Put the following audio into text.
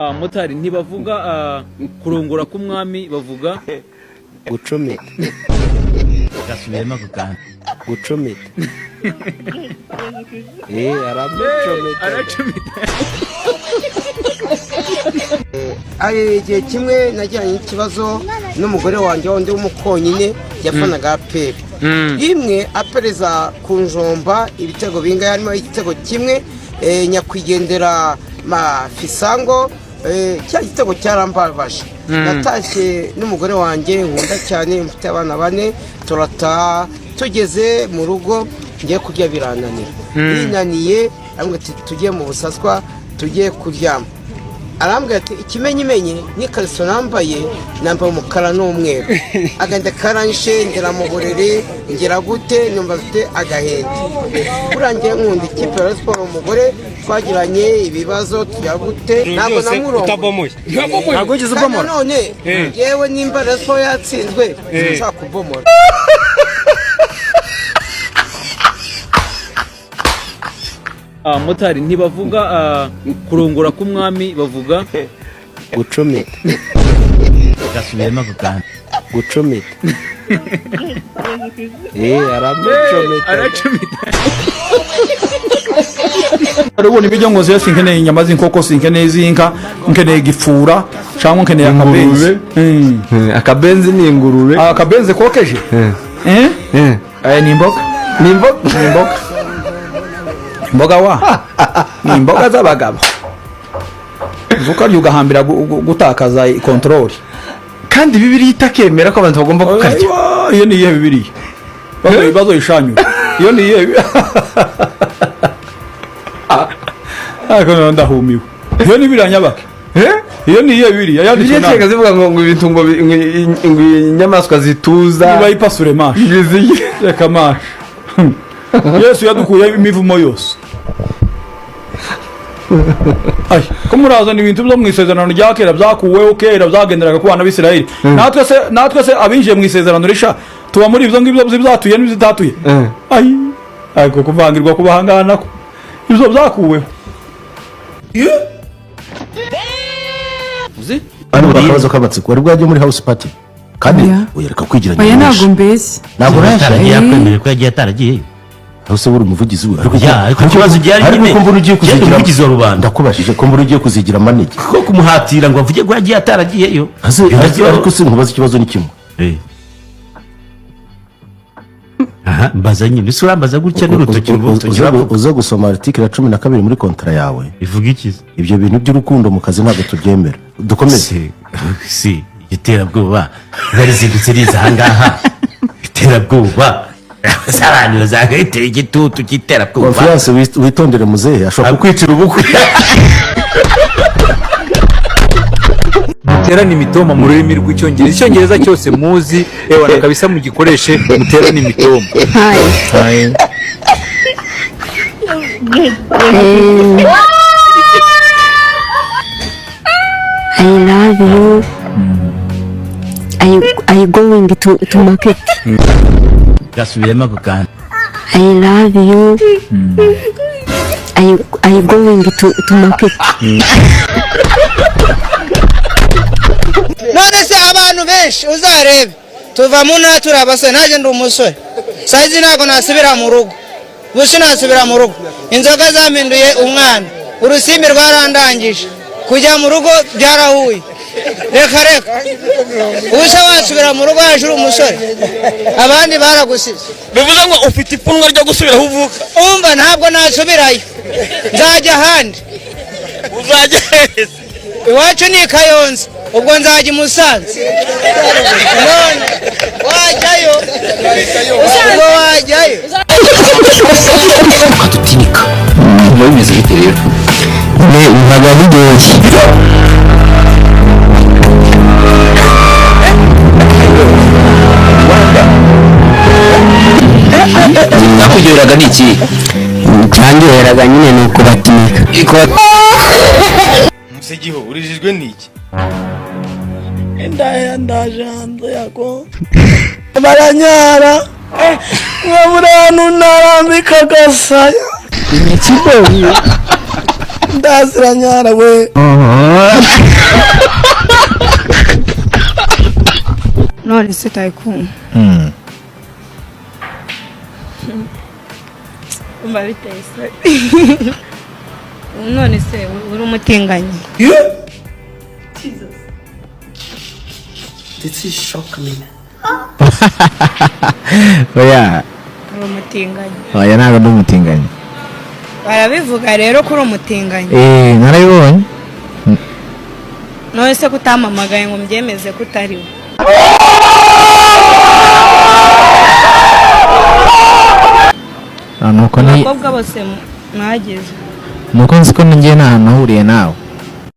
Motari ntibavuga kurongora k'umwami bavuga gucomeka gasubiyemo gukanda gucomeka aracomeka igihe kimwe najyanye ikibazo n'umugore wanjye wundi w'umukonyine yafanaga aperi rimwe apereza ku njomba ibitego bingahe harimo igitego kimwe nyakwigendera mafisango cya gitego cyarambabaje natashye n'umugore wanjye nkunda cyane mfite abana 4 turataha tugeze mu rugo ngiye kurya birananira binaniye arambwira ati tugiye mu busaswa tugiye kuryama arambwira ati ikimenyimenye n'ikariso nambaye umukara n'umweru agenda karanje ngera mu buriri ngera gute numva mfite agahende kurangiye nkunda ikipe ya siporo umugore twagiranye ibibazo tujya gute ntabwo namurongo ntabwo ugize ubomora none yewe nimba siporo yatsinzwe nshaka kubomora Motari ntibavuga kurongora k'umwami bavuga gucomeka gasubiyemo gukanda gucomeka aracomeka arubona ibijyo ngo zese nkeneye inyama z'inkoko sinkeneye z'inka nkeneye gifura cyangwa nkeneye akabenzi akabenzi ni ingurube akabenzi kokeje ni imboga imboga wa ni imboga z'abagabo vuka ryugahambira gutakaza control kandi bibiri itakemera ko abantu bagomba kukarya iyo ni iye bibiri bazo ishanyu iyo ni iye ndahumiwe iyo ni biranyabake iyo ni iye bibiri yanditse nawe zivuga ngo ibintu ngo inyamaswa zituza niba ipasure mashi reka mashi Yesu yadukuye imivumo yose ay ko murazana ibintu byo mwisezerano rya kera byakuweho kera byagenderaga ku bana b'Isirayeli natwe se abinjiye mu isezerano risha tuba muri ibyo ngibyo byatuye n'ibitatuye ariko kuvangirwa kubahangana ko ibyo byakuweho uzi bano bakabazo kabatsiko wari bwaje muri house party kandi uyereka kwigira nyine ntabwo mbese ntabwo yaragiye akwemera ko yagiye ataragiye hose buri umuvugizi we ariko ikibazo gihari nyine kumbura ugiye kuzigira umuvugizi wa rubanda ndakubashije kumbura ugiye kuzigira manege ko kumuhatira ngo avuge ko yagiye ataragiyeyo ariko sinkubaza ikibazo ni kimwe mbaza nyine isi urambaza gutya n'urutoki uza gusoma article ya 12 muri kontra yawe ivuga iki ibyo bintu by'urukundo mu kazi ntabwo tubyemera dukomeze si iterabwoba barizindutse riza ahangaha iterabwoba sabantu zagahitera igitutu cy'iterabwoba confiance witondere muzehe ashobora kukwicira ubukwe muterana imitoma mu rurimi rw'icyongereza cyose muzi ewana kabisa mugikoreshe muterana imitoma I love you. Are you going to market? gasubiyemo gukanda I love you. Are you going to market? none se abantu benshi uzarebe tuva mu natura abasore naje ndi umusore saizi ntago nasubira mu rugo bushi nasubira mu rugo inzoga zaminduye umwana urusimbi rwarandangije kujya mu rugo byarahuye reka ubusha wasubira mu rugo hejuru umusore abandi baragusize bivuze ngo ufite ipfunwe ryo gusubira aho uvuka umva ntabwo nasubirayo nzajya ahandi uzajya heza iwacu ni Kayonza ubwo nzajya Musanze none wajyayo ubwo wajyayo ukatutinika mu bimeze bite rero ntabwo bigoye nakugeraga niki cyangiraga nyine nuko batinika musegiho urijijwe niki ndaje hanze yako baranyara nkabura ahantu narambika agasaya imitsi igoye Kasiranyara we. none se tayikunda umva biteye isoni none se uri umutinganyi This is shock me. oya uri umutinganyi oya ntabwo ndi umutinganyi barabivuga rero ko uri umutinganyi narabibonye none se kutamamagaye ngo mbyemeze ko utariwe nuko ni abakobwa bose mwageze nuko nzi ko ngiye nta hantu nahuriye nawe